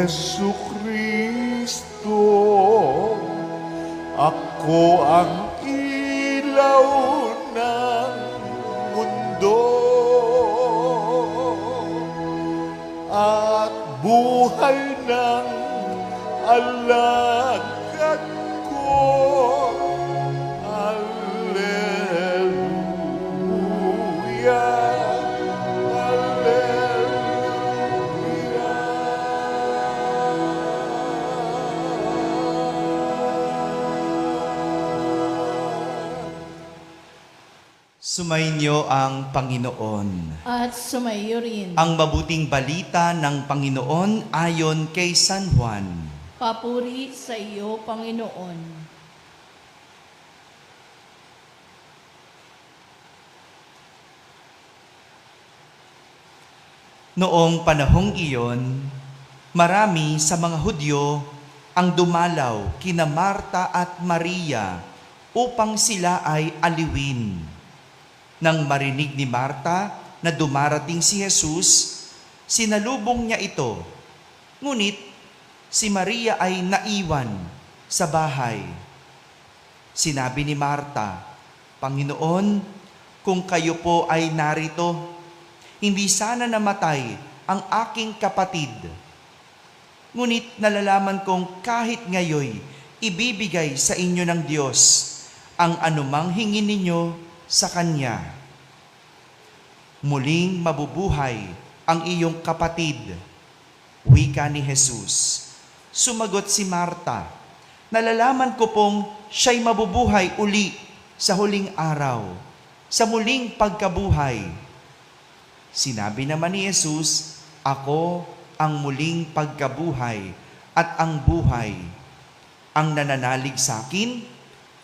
Jesucristo, ako ang ilaw ng mundo at buhay ng alagad ko. Alleluia. Sumainyo ang Panginoon. At sumayo rin. Ang mabuting balita ng Panginoon ayon kay San Juan. Papuri sa iyo, Panginoon. Noong panahong iyon, marami sa mga Hudyo ang dumalaw kina Marta at Maria upang sila ay aliwin. Nang marinig ni Marta na dumarating si Jesus, sinalubong niya ito. Ngunit si Maria ay naiwan sa bahay. Sinabi ni Marta, "Panginoon, kung kayo po ay narito, hindi sana namatay ang aking kapatid. Ngunit nalalaman kong kahit ngayoy, ibibigay sa inyo ng Diyos ang anumang hingin ninyo sa Kanya. Muling mabubuhay ang iyong kapatid," wika ni Jesus. Sumagot si Marta, "Nalalaman ko pong siya'y mabubuhay uli sa huling araw, sa muling pagkabuhay." Sinabi naman ni Jesus, "Ako ang muling pagkabuhay at ang buhay. Ang nananalig sa akin,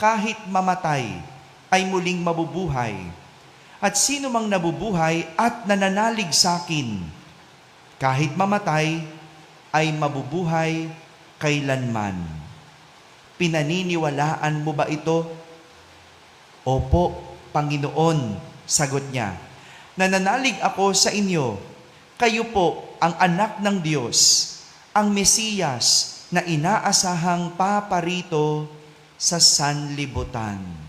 kahit mamatay, ay muling mabubuhay. At sino mang nabubuhay at nananalig sa akin, kahit mamatay, ay mabubuhay kailanman." Pinaniniwalaan mo ba ito? "Opo, Panginoon," sagot niya. "Nananalig ako sa inyo. Kayo po ang anak ng Diyos, ang Mesiyas na inaasahang paparito sa sanlibutan."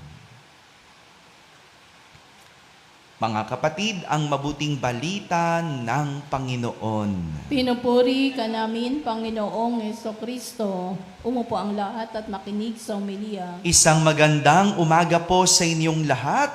Mga kapatid, ang mabuting balita ng Panginoon. Pinupuri ka namin, Panginoong Jesucristo. Umupo ang lahat at makinig sa homilia. Isang magandang umaga po sa inyong lahat.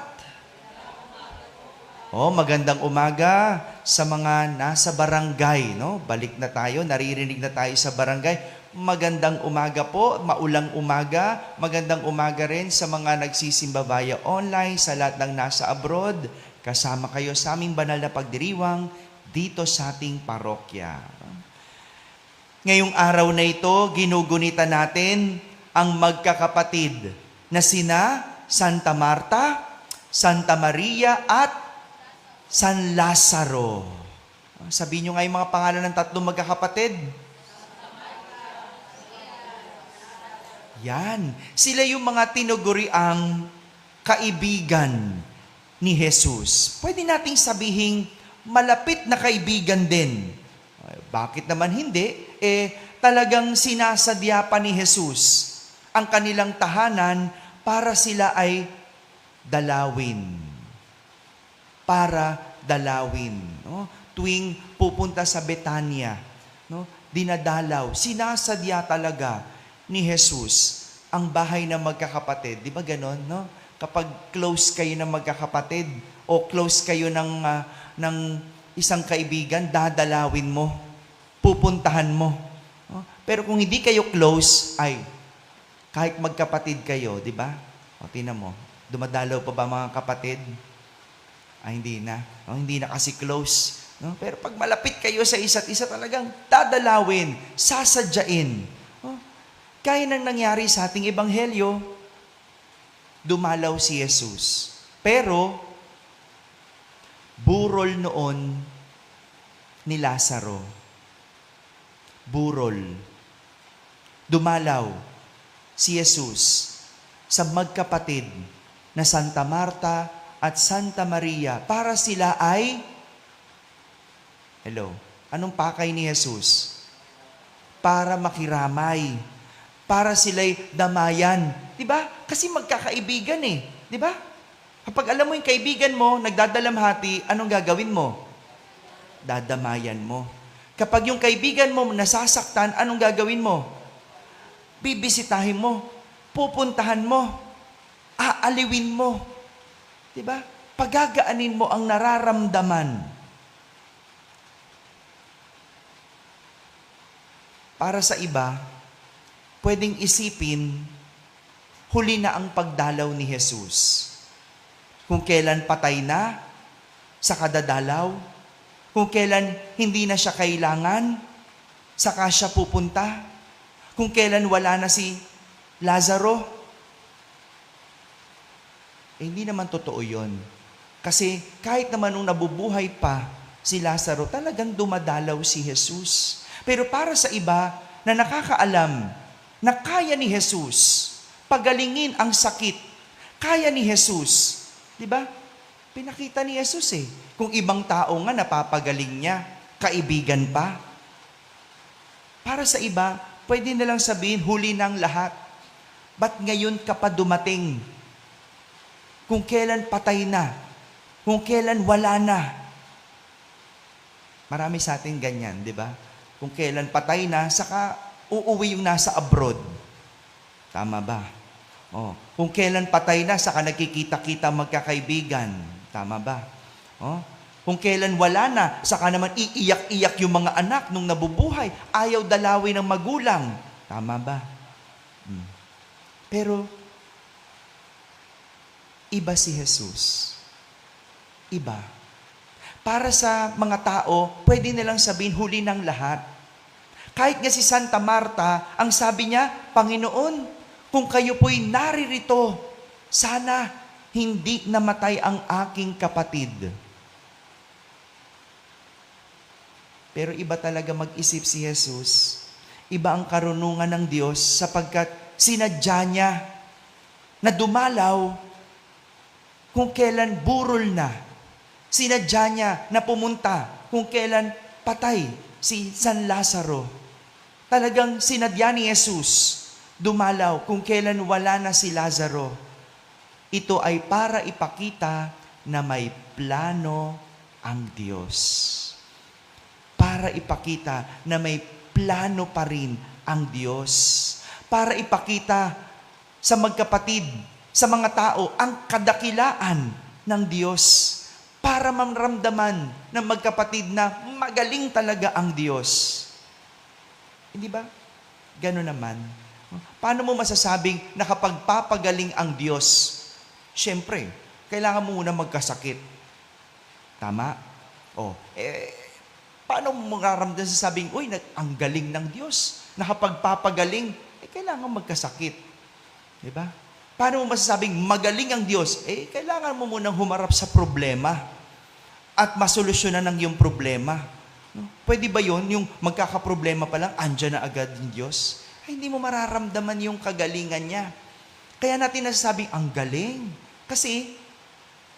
Magandang umaga sa mga nasa barangay, no? Balik na tayo, naririnig na tayo sa barangay. Magandang umaga po, maulang umaga. Magandang umaga rin sa mga nagsisimba via online, sa lahat ng nasa abroad. Kasama kayo sa aming banal na pagdiriwang dito sa ating parokya. Ngayong araw na ito, ginugunita natin ang magkakapatid na sina Santa Marta, Santa Maria at San Lazaro. Sabihin nyo nga yung mga pangalan ng tatlong magkakapatid. Yan. Sila yung mga tinuguriang kaibigan ni Jesus. Pwede nating sabihin, malapit na kaibigan din. Bakit naman hindi? Talagang sinasadya pa ni Jesus ang kanilang tahanan para sila ay dalawin. Para dalawin. No? Tuwing pupunta sa Betania, no? Dinadalaw, sinasadya talaga ni Jesus ang bahay ng magkakapatid. Di ba ganon, no? Kapag close kayo ng magkakapatid o close kayo ng isang kaibigan, dadalawin mo, pupuntahan mo. No? Pero kung hindi kayo close, ay kahit magkapatid kayo, di ba? Tingnan mo, dumadalaw pa ba mga kapatid? Ay, hindi na. No? Hindi na kasi close. No? Pero pag malapit kayo sa isa't isa, talagang dadalawin, sasadyain. No? Kaya nang nangyari sa ating ebanghelyo, dumalaw si Jesus. Pero, burol noon ni Lazaro. Burol. Dumalaw si Jesus sa magkapatid na Santa Marta at Santa Maria para sila ay, anong pakay ni Jesus? para makiramay, para sila'y damayan. Di ba? Kasi magkakaibigan eh. Di ba? Kapag alam mo yung kaibigan mo, nagdadalamhati, anong gagawin mo? Dadamayan mo. Kapag yung kaibigan mo nasasaktan, anong gagawin mo? Bibisitahin mo, pupuntahan mo, aaliwin mo. Di ba? Pagagaanin mo ang nararamdaman. Para sa iba, pwedeng isipin, huli na ang pagdalaw ni Jesus. Kung kailan patay na, sa kadadalaw. Kung kailan hindi na siya kailangan, saka siya pupunta. Kung kailan wala na si Lazaro. Hindi naman totoo yun. Kasi kahit naman nung nabubuhay pa si Lazaro, talagang dumadalaw si Jesus. Pero para sa iba na nakakaalam na kaya ni Jesus pagalingin ang sakit, kaya ni Jesus, di ba? Pinakita ni Jesus eh. Kung ibang tao nga napapagaling niya, kaibigan pa. Para sa iba, pwede na lang sabihin, huli ng lahat. Ba't ngayon ka pa dumating? Kung kailan patay na, kung kailan wala na. Marami sa atin ganyan, di ba? Kung kailan patay na, saka uuwi yung nasa abroad. Tama ba? Oh, kung kailan patay na, saka nagkikita-kita magkakaibigan. Tama ba? Oh, kung kailan wala na, saka naman iiyak-iyak yung mga anak nung nabubuhay. Ayaw dalawin ng magulang. Tama ba? Pero, iba si Jesus. Iba. Para sa mga tao, pwede nilang sabihin, huli ng lahat. Kahit nga si Santa Marta, ang sabi niya, Panginoon, kung kayo po'y naririto, sana hindi namatay ang aking kapatid. Pero iba talaga mag-isip si Jesus. Iba ang karunungan ng Diyos sapagkat sinadya niya na dumalaw kung kailan burol na. Sinadya niya na pumunta kung kailan patay si San Lazaro. Talagang sinadya ni Jesus dumalaw kung kailan wala na si Lazaro. Ito ay para ipakita na may plano ang Diyos. Para ipakita na may plano pa rin ang Diyos. Para ipakita sa magkapatid, sa mga tao, ang kadakilaan ng Diyos. Para mamramdaman ng magkapatid na magaling talaga ang Diyos. Hindi ba? Gano'n naman. Paano mo masasabing nakapagpapagaling ang Diyos? Siyempre, kailangan mo muna magkasakit. Tama? Paano mo mararamdaman sa sabing, uy, ang galing ng Diyos. Nakapagpapagaling, kailangan magkasakit. Di ba? Paano mo masasabing magaling ang Diyos? Kailangan mo munang humarap sa problema at masolusyonan ang iyong problema. Pwede ba yun? Yung magkakaproblema pa lang, andyan na agad yung Diyos? Hindi mo mararamdaman yung kagalingan niya. Kaya natin nasasabing, ang galing. Kasi,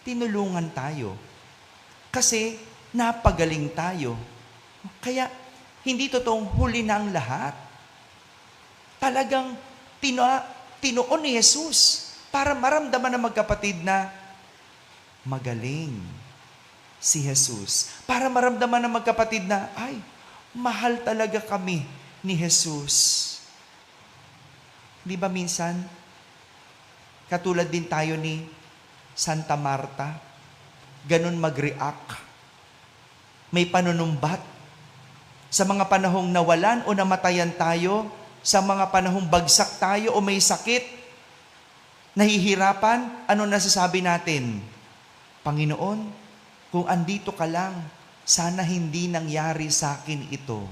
tinulungan tayo. Kasi, napagaling tayo. Kaya, hindi totoong huli na ang lahat. Talagang, tinuon ni Jesus para maramdaman ng magkapatid na magaling si Jesus. Para maramdaman ng magkapatid na, ay, mahal talaga kami ni Jesus. Di ba minsan, katulad din tayo ni Santa Marta, ganun mag-react. May panunumbat. Sa mga panahong nawalan o namatayan tayo, sa mga panahong bagsak tayo o may sakit, nahihirapan, ano nasasabi natin? Panginoon, kung andito ka lang, sana hindi nangyari sa akin ito.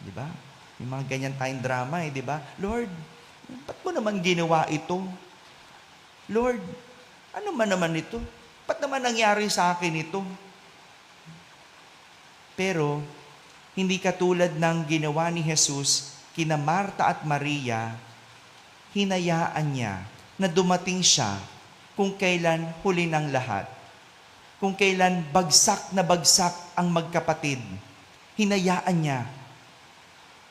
Di ba? May mga ganyan tayong drama di ba? Lord, ba't mo naman ginawa ito? Lord, ano man naman ito? Ba't naman nangyari sa akin ito? Pero, hindi katulad ng ginawa ni Jesus kina Marta at Maria, hinayaan niya na dumating siya kung kailan huli ng lahat. Kung kailan bagsak na bagsak ang magkapatid. Hinayaan niya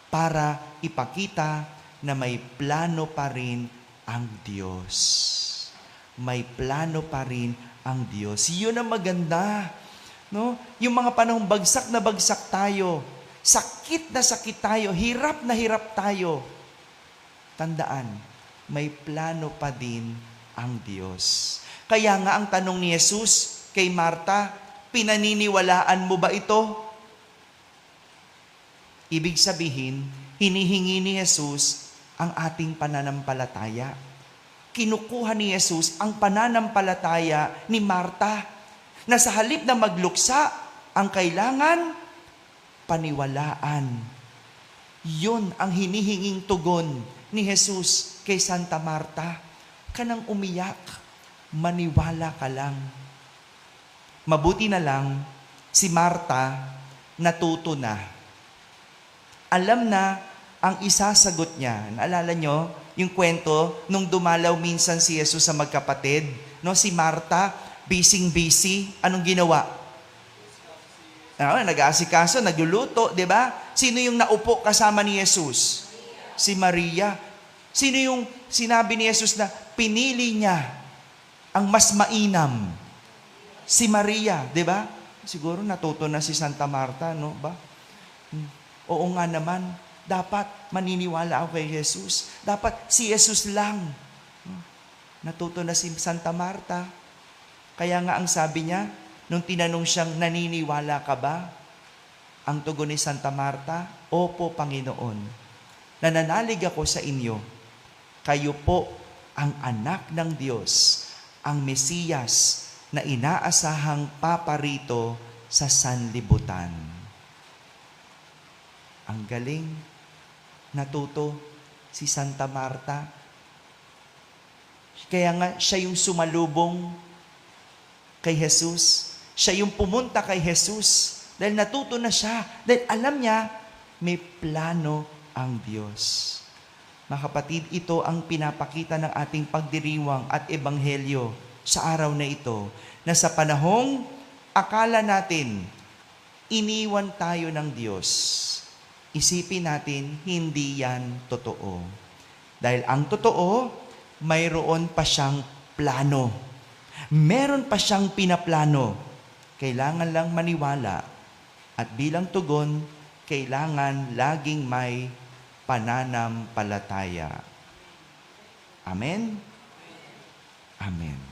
para ipakita na may plano pa rin ang Diyos. May plano pa rin ang Diyos. Yun ang maganda. No? Yung mga panahong bagsak na bagsak tayo, sakit na sakit tayo, hirap na hirap tayo, tandaan, may plano pa din ang Diyos. Kaya nga ang tanong ni Jesus kay Marta, pinaniniwalaan mo ba ito? Ibig sabihin, hinihingi ni Jesus ang ating pananampalataya. Kinukuha ni Jesus ang pananampalataya ni Marta na sa halip na magluksa, ang kailangan, paniwalaan. Yun ang hinihinging tugon ni Jesus kay Santa Marta. Kanang umiyak, maniwala ka lang. Mabuti na lang, si Marta natuto na. Alam na ang isasagot niya. Naalala nyo yung kwento nung dumalaw minsan si Jesus sa magkapatid? No, si Marta, busy. Anong ginawa? Nag-aasikaso, nagluluto, di ba? Sino yung naupo kasama ni Jesus? Si Maria. Sino yung sinabi ni Jesus na pinili niya ang mas mainam? Si Maria, di ba? Siguro natuto na si Santa Marta, no ba? Oo nga naman, dapat maniniwala ako kay Jesus. Dapat si Jesus lang. Natuto na si Santa Marta. Kaya nga ang sabi niya, nung tinanong siyang, naniniwala ka ba? Ang tugon ni Santa Marta, opo, Panginoon. Nananalig ako sa inyo. Kayo po ang anak ng Diyos, ang Mesiyas na inaasahang paparito sa sanlibutan. Ang galing, natuto si Santa Marta. Kaya nga siya yung sumalubong kay Jesus. Siya yung pumunta kay Jesus dahil natuto na siya. Dahil alam niya, may plano ang Diyos. Mga kapatid, ito ang pinapakita ng ating pagdiriwang at ebanghelyo sa araw na ito, na sa panahong akala natin, iniwan tayo ng Diyos. Isipin natin, hindi yan totoo. Dahil ang totoo, mayroon pa siyang plano. Meron pa siyang pinaplano. Kailangan lang maniwala. At bilang tugon, kailangan laging may pananampalataya. Amen? Amen.